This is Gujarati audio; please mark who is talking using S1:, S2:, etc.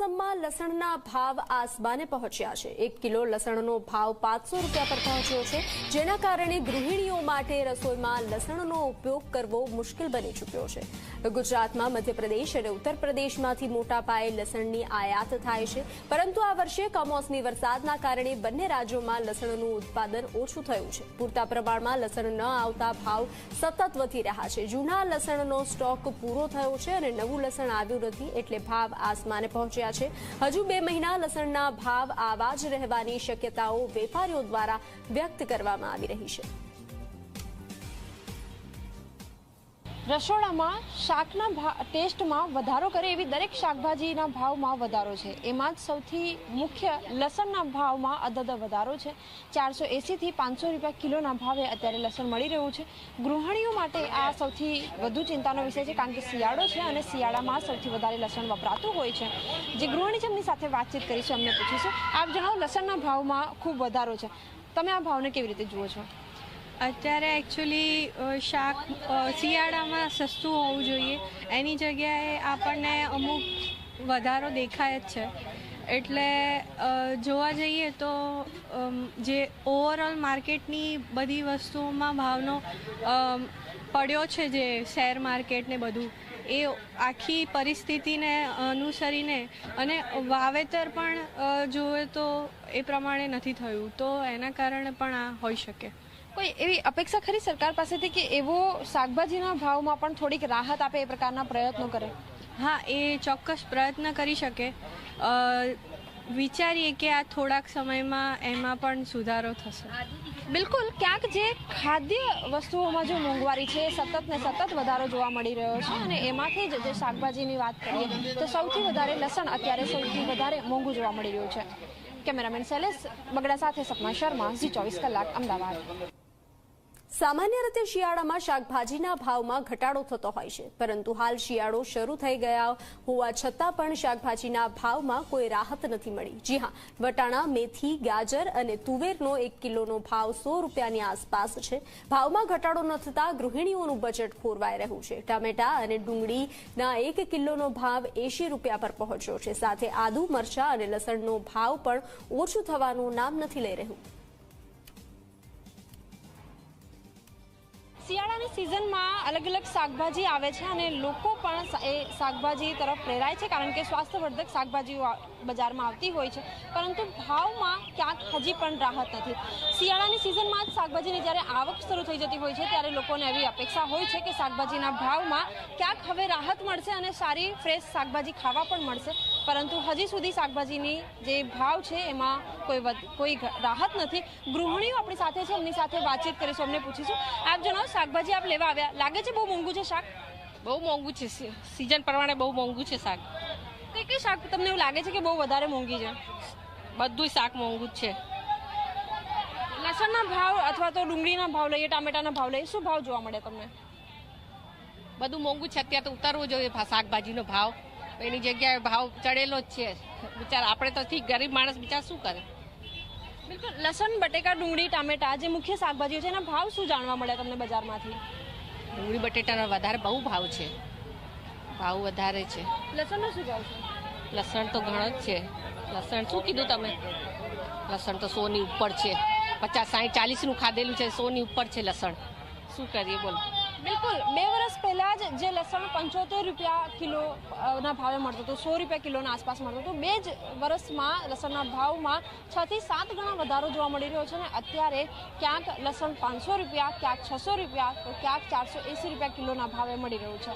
S1: મોસમમાં લસણના ભાવ આસમાને પહોંચ્યા છે। 1 કિલો લસણનો ભાવ 500 રૂપિયા પર પહોંચ્યો છે, જેના કારણે ગૃહિણીઓ માટે રસોઈમાં લસણનો ઉપયોગ કરવો મુશ્કેલ બની ચૂક્યો છે। ગુજરાતમાં મધ્યપ્રદેશ અને ઉત્તર પ્રદેશમાંથી મોટા પાયે લસણની આયાત થાય છે, પરંતુ આ વર્ષે કમોસમી વરસાદના કારણે બંને રાજ્યોમાં લસણનું ઉત્પાદન ઓછું થયું છે। પૂરતા પ્રમાણમાં લસણ ન આવતા ભાવ સતત વધી રહ્યા છે। જૂના લસણનો સ્ટોક પૂરો થયો છે અને નવું લસણ આવ્યું નથી, એટલે ભાવ આસમાને પહોંચ્યા છે। હજુ 2 મહિના લસણના ભાવ આવા જ રહેવાની શક્યતાઓ વેપારીઓ દ્વારા વ્યક્ત કરવામાં આવી રહી છે।
S2: રસોડામાં શાકના ટેસ્ટમાં વધારો કરે એવી દરેક શાકભાજીના ભાવમાં વધારો છે। એમાં જ સૌથી મુખ્ય લસણના ભાવમાં અદદ વધારો છે। 480 થી 500 રૂપિયા કિલોના ભાવે અત્યારે લસણ મળી રહ્યું છે। ગૃહિણીઓ માટે આ સૌથી વધુ ચિંતાનો વિષય છે, કારણ કે શિયાળો છે અને શિયાળામાં સૌથી વધારે લસણ વપરાતું હોય છે। જે ગૃહિણી છે એમની સાથે વાતચીત કરીશું, એમને પૂછીશું, આપ જણાવો, લસણના ભાવમાં ખૂબ વધારો છે, તમે આ ભાવને કેવી રીતે જુઓ છો?
S3: અત્યારે એકચ્યુઅલી શાક શિયાળામાં સસ્તું હોવું જોઈએ, એની જગ્યાએ આપણને અમુક વધારો દેખાય જ છે। એટલે જોવા જઈએ તો જે ઓવરઓલ માર્કેટની બધી વસ્તુઓમાં ભાવનો પડ્યો છે, જે શેર માર્કેટ ને બધું, એ આખી પરિસ્થિતિને અનુસરીને અને વાવેતર પણ જોઈએ તો એ પ્રમાણે નથી થયું, તો એના કારણે પણ આ હોઈ શકે।
S2: કોઈ એવી અપેક્ષા ખરી સરકાર પાસેથી કે એવો શાકભાજીના ભાવમાં પણ થોડીક રાહત આપે, એ પ્રકારના પ્રયત્નો કરે?
S3: હા, એ ચોક્કસ પ્રયત્ન કરી શકે। વિચારીએ કે આ થોડાક સમયમાં એમાં પણ સુધારો થશે।
S2: બિલકુલ, ક્યાંક જે ખાદ્ય વસ્તુઓમાં જે મોંઘવારી છે સતત ને સતત વધારો જોવા મળી રહ્યો છે, અને એમાંથી જ જે શાકભાજીની વાત કરીએ તો સૌથી વધારે લસણ અત્યારે સૌથી વધારે મોંઘું જોવા મળી રહ્યું છે। કેમેરામેન શૈલેષ બગડા સાથે સપના શર્મા, ઝી 24 કલાક, અમદાવાદ।
S1: સામાન્ય રીતે શિયાળામાં શાકભાજીના ભાવમાં ઘટાડો થતો હોય છે, પરંતુ હાલ શિયાળો શરૂ થઈ ગયા હોવા છતાં પણ શાકભાજીના ભાવમાં કોઈ રાહત નથી મળી। જી હા, વટાણા, મેથી, ગાજર અને તુવેરનો 1 કિલોનો ભાવ 100 રૂપિયાની આસપાસ છે। ભાવમાં ઘટાડો ન થતાં ગૃહિણીઓનું બજેટ ખોરવાઈ રહ્યું છે। ટામેટા અને ડુંગળીના 1 કિલોનો ભાવ 80 રૂપિયા પર પહોંચ્યો છે, સાથે આદુ, મરચાં અને લસણનો ભાવ પણ ઓછું થવાનું નામ નથી લઈ રહ્યું।
S2: શિયાળાની સિઝનમાં અલગ અલગ શાકભાજી આવે છે અને લોકો પણ એ શાકભાજી તરફ પ્રેરાય છે, કારણ કે સ્વાસ્થ્યવર્ધક શાકભાજીઓ બજારમાં આવતી હોય છે, પરંતુ ભાવમાં ક્યાંક હજી પણ રાહત નથી। શિયાળાની સિઝનમાં જ શાકભાજીની જ્યારે આવક શરૂ થઈ જતી હોય છે, ત્યારે લોકોને એવી અપેક્ષા હોય છે કે શાકભાજીના ભાવમાં ક્યાંક હવે રાહત મળશે અને સારી ફ્રેશ શાકભાજી ખાવા પણ મળશે, પરંતુ હજી સુધી શાકભાજીની જે ભાવ છે એમાં કોઈ રાહત નથી। ગૃહિણીઓ આપણી સાથે છે, એમની સાથે વાતચીત કરીશું, અમને પૂછીશું, આપ જણાવો, શાકભાજી આપ લેવા આવ્યા, લાગે છે બહુ મોંઘું છે શાક?
S4: બહુ મોંઘું છે, સિઝન પ્રમાણે બહુ મોંઘું છે શાક।
S2: કઈ શાક તમને એવું લાગે છે કે બહુ વધારે મોંઘી છે?
S4: બધું શાક મોંઘું જ છે।
S2: લસણના ભાવ અથવા તો ડુંગળીના ભાવ લઈએ, ટામેટાના ભાવ લઈએ, શું ભાવ જોવા મળે તમને?
S4: બધું મોંઘું છે। અત્યારે તો ઉતારવું જોઈએ શાકભાજીનો ભાવ, એની જગ્યાએ ભાવ ચડેલો જ છે। બિચારા આપણે તો ઠીક, ગરીબ માણસ બિચારા શું કરે?
S2: બિલકુલ, લસણ, બટેકા, ડુંગળી, ટામેટા જે મુખ્ય શાકભાજીઓ છે એના ભાવ શું જાણવા મળે તમને બજારમાંથી?
S4: ડુંગળી બટેટાનો વધારે બહુ ભાવ છે, ભાવ વધારે છે।
S2: લસણનો શું ભાવ છે?
S4: લસણ તો ઘણો જ છે। લસણ શું કીધું તમે? લસણ તો 100 ની ઉપર છે, 50, 60, 40 નું ખાધેલું છે, 100 ની ઉપર છે લસણ। શું કરીએ બોલો?
S2: બિલકુલ, 2 વર્ષ પહેલા જ જે લસણ 75 રૂપિયા કિલો ના ભાવે મળતું હતું, 100 રૂપિયા કિલોના આસપાસ મળતું હતું, 2 જ વર્ષમાં લસણના ભાવમાં 6 થી 7 ગણો વધારો જોવા મળી રહ્યો છે, અને અત્યારે ક્યાંક લસણ 500 રૂપિયા, ક્યાંક 600 રૂપિયા, તો ક્યાંક 480 રૂપિયા કિલોના ભાવે મળી રહ્યું છે।